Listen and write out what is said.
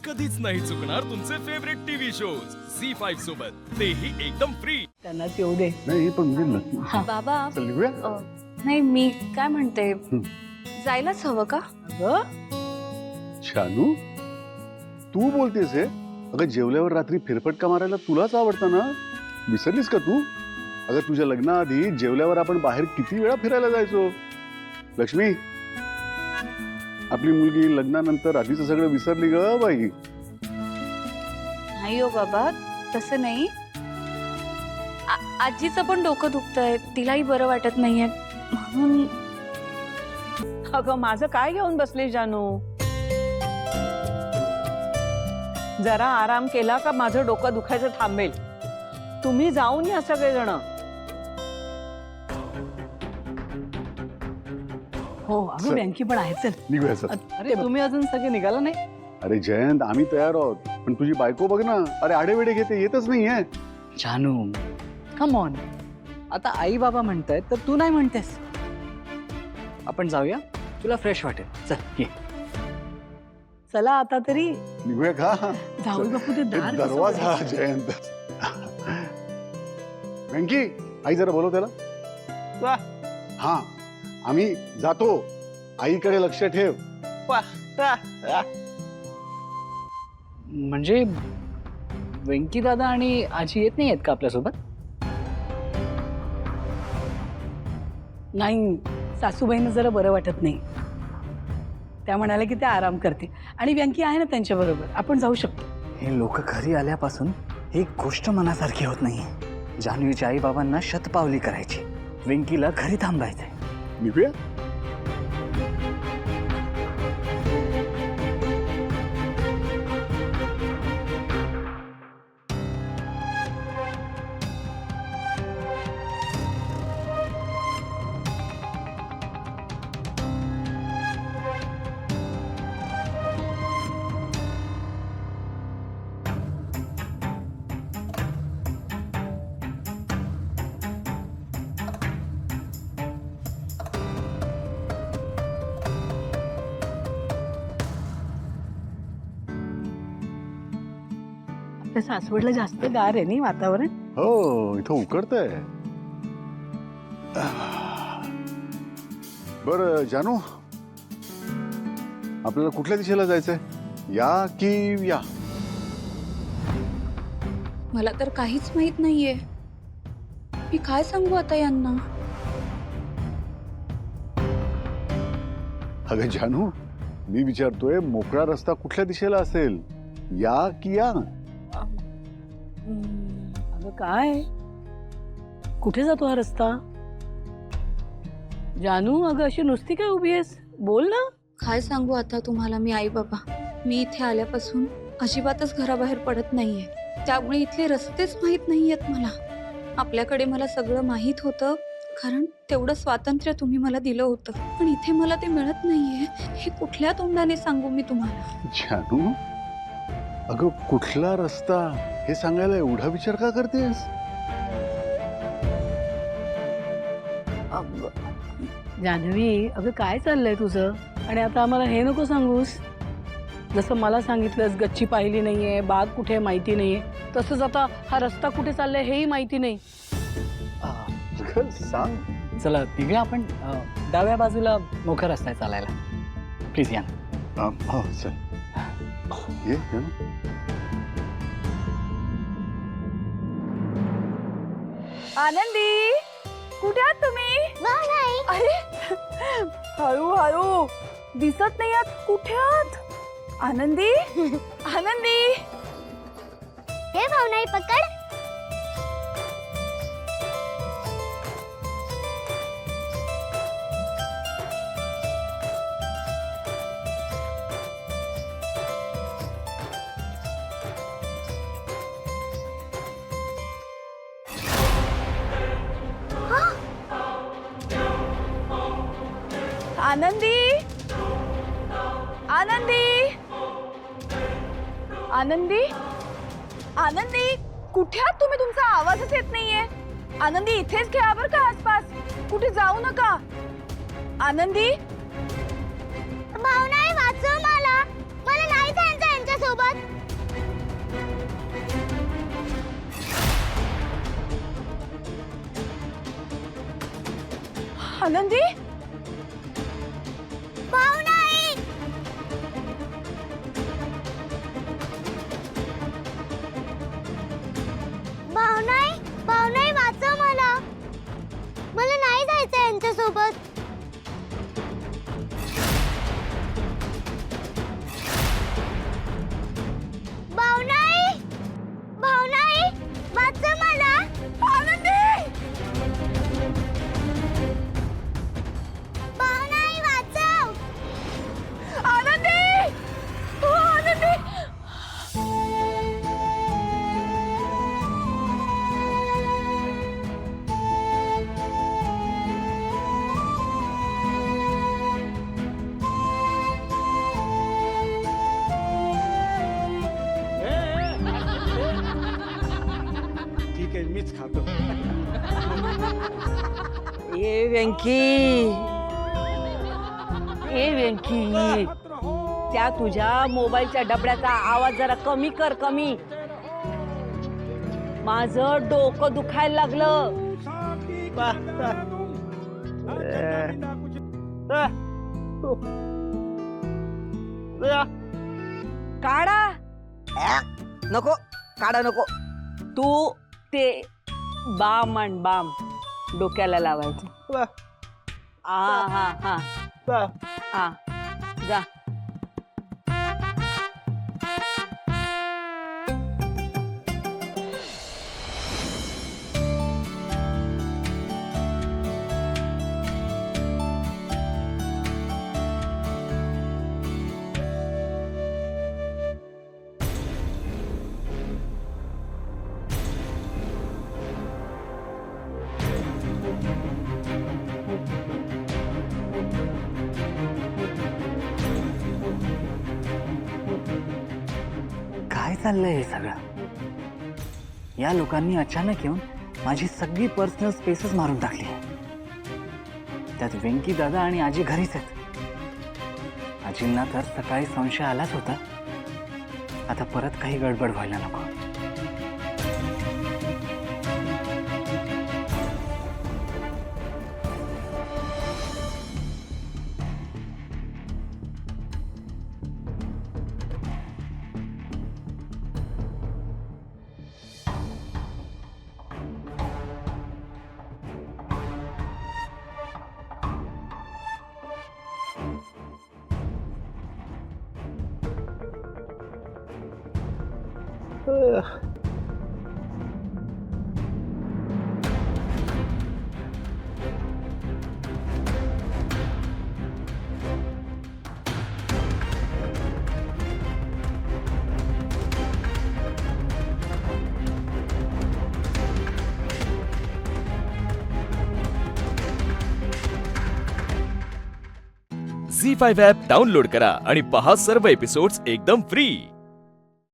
कधीच नाही चुकणार तुमचे फेवरेट टीव्ही शोज झी5 सोबत, तेही एकदम फ्री. त्यांना येऊ दे. नाही पण म्हणजे नक्की बाबा चल निघूया. नाही मी काय म्हणते, जायलाच हवं का? अगं शानू तू बोलतेस हे? अगं जेवल्यावर रात्री फेरफटका मारायला तुलाच आवडतं ना, विसरलीस का तू? अगं तुझ्या लग्नाआधी जेवल्यावर आपण बाहेर किती वेळा फिरायला जायचो. लक्ष्मी आपली मुलगी लग्नानंतर आधीच सगळं विसरली ग बाई. नाही हो बाबा, तसं नाही. आजीचं पण डोकं दुखतंय, तिलाही बरं वाटत नाहीये म्हणून. अगं माझं काय घेऊन बसली जानू? जरा आराम केला का माझं डोकं दुखायचं थांबेल. तुम्ही जाऊन या सगळेजण. हो अगं चल. बँकी पण आहे. चल निघूया चल. अरे तुम्ही अजून सगळे निघाला नाही? अरे जयंत आम्ही तयार आहोत, पण तुझी बायको बघ ना, अरे आडेवेडे घेते, येतच नाहीये. जानू कम ऑन, आता आई बाबा म्हणतायत तर तू नाही म्हणतेस. आपण जाऊया, तुला फ्रेश वाटेल. चल ये. चला आता तरी निघूया का? जाऊ बापू. ते दार कसं दरवाजा उघडायचं? जयंत. वेंकी आई जरा बोलव त्याला. हा आम्ही जातो, आईकडे लक्ष ठेव. म्हणजे वेंकी दादा आणि आजी येत नाही आहेत का आपल्यासोबत? नाही, सासूबाईंना जरा बरं वाटत नाही. त्या म्हणाल्या की त्या आराम करते आणि व्यंकी आहे ना त्यांच्या बरोबर, आपण जाऊ शकतो. हे लोक घरी आल्यापासून एक गोष्ट मनासारखी होत नाहीये. जान्हवीच्या आई बाबांना शतपावली करायची, वेंकीला घरी थांबायचंय. निघूया. आपल्या सासवडला जास्त गार आहे नाही वातावरण? हो इथं उकडतंय. बर जानू, आपल्याला कुठल्या दिशेला जायचंय, या की या? मला तर काहीच माहित नाहीये. मी काय सांगू आता यांना? अगं जानू मी विचारतोय, मोकळा रस्ता कुठल्या दिशेला असेल, या की या? अगं काय, कुठे जातो हा रस्ता? जानू अगं अशी नुसती काय उभी आहेस, बोल ना. काय सांगू आता तुम्हाला मी आई बाबा. मी इथे आल्यापासून अजिबातच घराबाहेर पडत नाहीये, त्यामुळे इथले रस्तेच माहित नाहीयेत मला. आपल्याकडे मला सगळं माहित होतं, कारण तेवढं स्वातंत्र्य तुम्ही मला दिलं होतं, पण इथे मला ते मिळत नाहीये. हे कुठल्या तोंडाने सांगू मी तुम्हाला? जानू अगं कुठला रस्ता हे सांगायला एवढा विचार का करतेस? जान्हवी अगं काय चाललंय तुझं? आणि आता आम्हाला हे नको सांगूस. जसं मला सांगितलंस गच्ची पाहिली नाहीये, बाग कुठे माहिती नाहीये, तसंच आता हा रस्ता कुठे चाललाय हेही माहिती नाही. अगं सांग. चला निघूया आपण. डाव्या बाजूला मोठा रस्ता आहे चालायला. प्लीज या. हो चल ये जानू. आनंदी, कुठे आहात तुम्ही? अरे हळू हळू, दिसत नाही आहात. कुठे आहात? आनंदी आनंदी. हे भावनाई पकड. आनंदी आनंदी आनंदी आनंदी, कुठे आहात तुम्ही? तुमचा आवाजच येत नाहीये. आनंदी इथेच खेळा बरं का आसपास, कुठे जाऊ नका. आनंदी भावनाई वाचव मला. मला नाही जायचं यांच्या यांच्यासोबत. आनंदी भाऊ नाही. भाऊ नाही वाचव मला. मला नाही जायचं यांच्यासोबत. भाऊ नाही वाचव मला. भाऊ नाही वाचव. ठीक आहे मीच खातो. ए व्यंकी त्या तुझ्या मोबाईलच्या डबड्याचा आवाज जरा कमी कर. कमी. माझं डोकं दुखायला लागलं. काढा नको काढा नको. तू ते बाम आण बाम डोक्याला लावायचं. हा हा हा हा जा. काय चाललंय हे सगळं? या लोकांनी अचानक येऊन माझी सगळी पर्सनल स्पेसेस मारून टाकली. त्यात वेंकी दादा आणि आजी घरीच आहेत. आजींना तर सकाळी संशय आलाच होता. आता परत काही गडबड व्हायला नको. झी5 ॲप डाउनलोड करा आणि पहा सर्व एपिसोड्स एकदम फ्री.